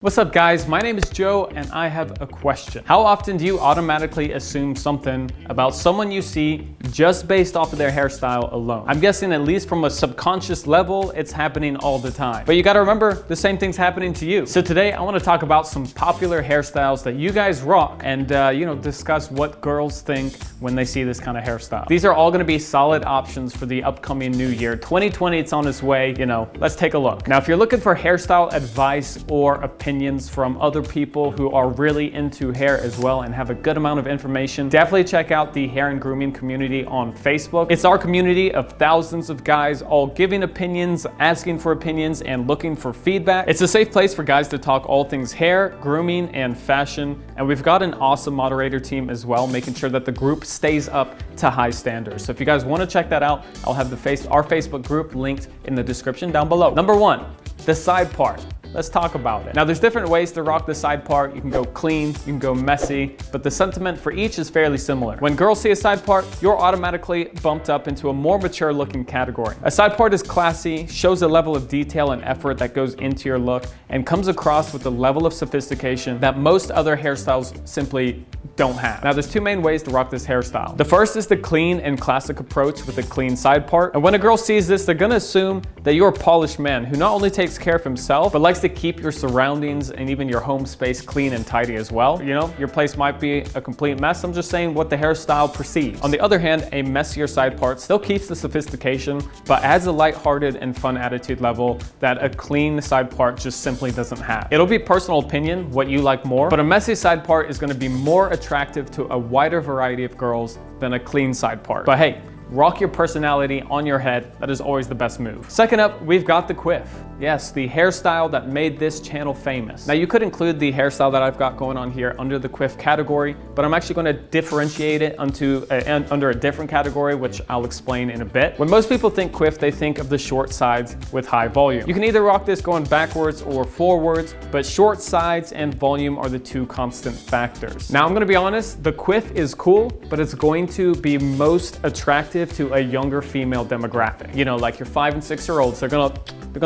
What's up guys, my name is Joe and I have a question. How often do you automatically assume something about someone you see just based off of their hairstyle alone? I'm guessing at least from a subconscious level, it's happening all the time. But you gotta remember, the same thing's happening to you. So today I wanna talk about some popular hairstyles that you guys rock and discuss what girls think when they see this kind of hairstyle. These are all gonna be solid options for the upcoming new year. 2020, it's on its way, let's take a look. Now, if you're looking for hairstyle advice or opinions from other people who are really into hair as well and have a good amount of information, definitely check out the hair and grooming community on Facebook. It's our community of thousands of guys all giving opinions, asking for opinions, and looking for feedback. It's a safe place for guys to talk all things hair, grooming, and fashion. And we've got an awesome moderator team as well, making sure that the group stays up to high standards. So if you guys want to check that out, I'll have our Facebook group linked in the description down below. Number one, the side part. Let's talk about it. Now, there's different ways to rock the side part. You can go clean, you can go messy, but the sentiment for each is fairly similar. When girls see a side part, you're automatically bumped up into a more mature looking category. A side part is classy, shows a level of detail and effort that goes into your look, and comes across with a level of sophistication that most other hairstyles simply don't have. Now, there's two main ways to rock this hairstyle. The first is the clean and classic approach with a clean side part. And when a girl sees this, they're gonna assume that you're a polished man who not only takes care of himself, but likes to keep your surroundings and even your home space clean and tidy as well. Your place might be a complete mess. I'm just saying what the hairstyle perceives. On the other hand, a messier side part still keeps the sophistication, but adds a lighthearted and fun attitude level that a clean side part just simply doesn't have. It'll be personal opinion, what you like more, but a messy side part is gonna be more attractive to a wider variety of girls than a clean side part. But hey, rock your personality on your head. That is always the best move. Second up, we've got the quiff. Yes, the hairstyle that made this channel famous. Now, you could include the hairstyle that I've got going on here under the quiff category, but I'm actually gonna differentiate it under a different category, which I'll explain in a bit. When most people think quiff, they think of the short sides with high volume. You can either rock this going backwards or forwards, but short sides and volume are the two constant factors. Now, I'm gonna be honest, the quiff is cool, but it's going to be most attractive to a younger female demographic. Like your 5 and 6 year olds, they're gonna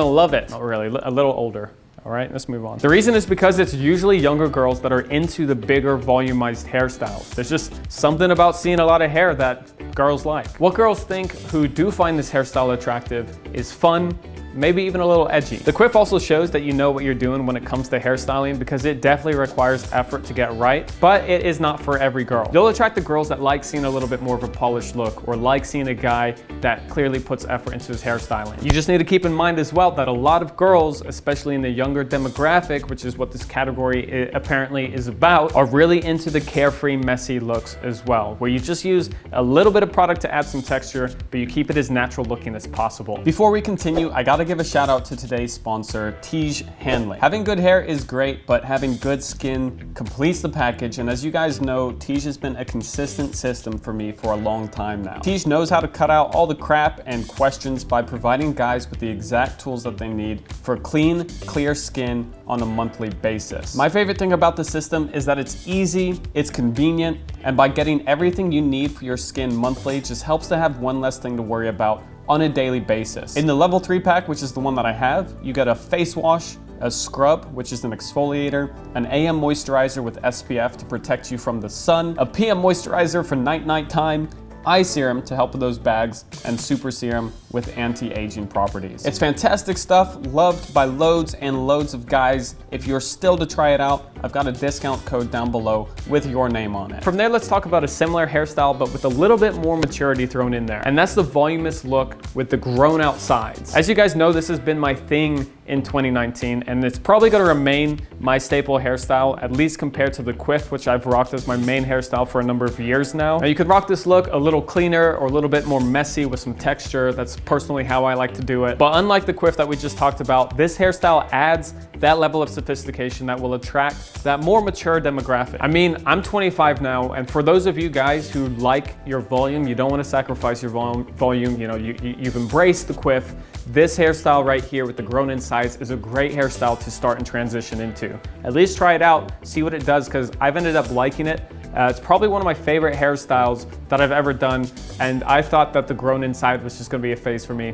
love it. Not really, a little older. All right, let's move on. The reason is because it's usually younger girls that are into the bigger volumized hairstyles. There's just something about seeing a lot of hair that girls like. What girls think who do find this hairstyle attractive is fun, maybe even a little edgy. The quiff also shows that you know what you're doing when it comes to hairstyling because it definitely requires effort to get right, but it is not for every girl. You'll attract the girls that like seeing a little bit more of a polished look or like seeing a guy that clearly puts effort into his hairstyling. You just need to keep in mind as well that a lot of girls, especially in the younger demographic, which is what this category apparently is about, are really into the carefree, messy looks as well, where you just use a little bit of product to add some texture, but you keep it as natural looking as possible. Before we continue, I gotta give a shout out to today's sponsor, Tige Handling. Having good hair is great, but having good skin completes the package. And as you guys know, Tige has been a consistent system for me for a long time now. Tige knows how to cut out all the crap and questions by providing guys with the exact tools that they need for clean, clear skin on a monthly basis. My favorite thing about the system is that it's easy, it's convenient, and by getting everything you need for your skin monthly, just helps to have one less thing to worry about on a daily basis. In the level 3 pack, which is the one that I have, you get a face wash, a scrub, which is an exfoliator, an AM moisturizer with SPF to protect you from the sun, a PM moisturizer for night time, eye serum to help with those bags, and super serum with anti-aging properties. It's fantastic stuff, loved by loads and loads of guys. If you're still to try it out, I've got a discount code down below with your name on it. From there, let's talk about a similar hairstyle, but with a little bit more maturity thrown in there. And that's the volumous look with the grown out sides. As you guys know, this has been my thing in 2019, and it's probably gonna remain my staple hairstyle, at least compared to the quiff, which I've rocked as my main hairstyle for a number of years now. Now, you could rock this look a little cleaner or a little bit more messy with some texture. That's personally how I like to do it. But unlike the quiff that we just talked about, this hairstyle adds that level of sophistication that will attract that more mature demographic. I mean, I'm 25 now, and for those of you guys who like your volume, you don't want to sacrifice your volume, you've embraced the quiff, this hairstyle right here with the grown-in sides is a great hairstyle to start and transition into. At least try it out, see what it does, because I've ended up liking it. It's probably one of my favorite hairstyles that I've ever done, and I thought that the grown-in side was just gonna be a phase for me,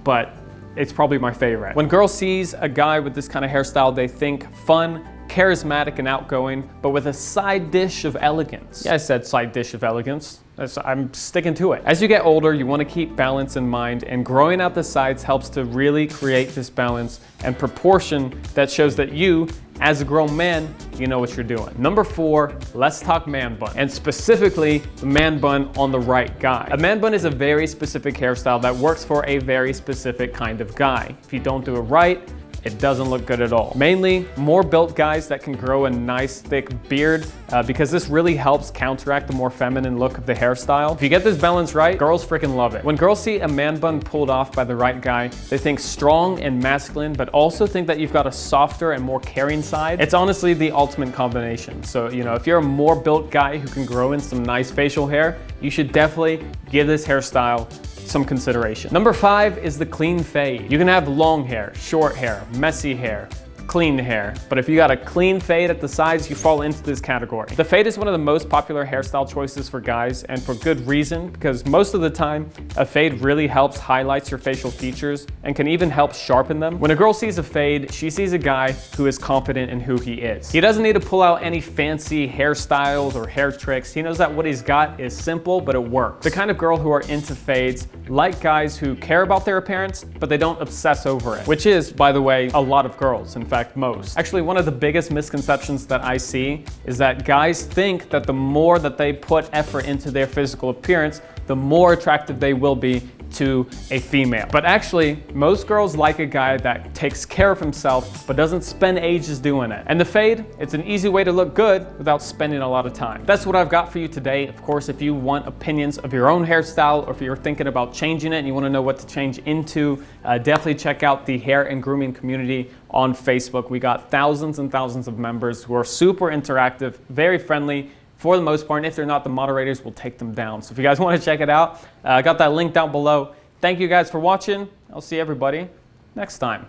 but it's probably my favorite. When girls sees a guy with this kind of hairstyle, they think fun, charismatic, and outgoing, but with a side dish of elegance. Yeah, I said side dish of elegance. I'm sticking to it. As you get older, you want to keep balance in mind, and growing out the sides helps to really create this balance and proportion that shows that you, as a grown man, you know what you're doing. Number 4, let's talk man bun, and specifically the man bun on the right guy. A man bun is a very specific hairstyle that works for a very specific kind of guy. If you don't do it right, it doesn't look good at all. Mainly, more built guys that can grow a nice thick beard because this really helps counteract the more feminine look of the hairstyle. If you get this balance right, girls freaking love it. When girls see a man bun pulled off by the right guy, they think strong and masculine, but also think that you've got a softer and more caring side. It's honestly the ultimate combination. So, you know, if you're a more built guy who can grow in some nice facial hair, you should definitely give this hairstyle some consideration. Number 5 is the clean fade. You can have long hair, short hair, messy hair, clean hair, but if you got a clean fade at the sides, you fall into this category. The fade is one of the most popular hairstyle choices for guys, and for good reason, because most of the time, a fade really helps highlight your facial features and can even help sharpen them. When a girl sees a fade, she sees a guy who is confident in who he is. He doesn't need to pull out any fancy hairstyles or hair tricks. He knows that what he's got is simple, but it works. The kind of girl who are into fades like guys who care about their appearance, but they don't obsess over it, which is, by the way, a lot of girls. In fact, most. Actually, one of the biggest misconceptions that I see is that guys think that the more that they put effort into their physical appearance, the more attractive they will be to a female. But actually, most girls like a guy that takes care of himself but doesn't spend ages doing it. And the fade, it's an easy way to look good without spending a lot of time. That's what I've got for you today. Of course, if you want opinions of your own hairstyle, or if you're thinking about changing it and you want to know what to change into, definitely check out the hair and grooming community on Facebook. We got thousands and thousands of members who are super interactive, very friendly, for the most part, and if they're not, the moderators will take them down. So if you guys want to check it out, I got that link down below. Thank you guys for watching. I'll see everybody next time.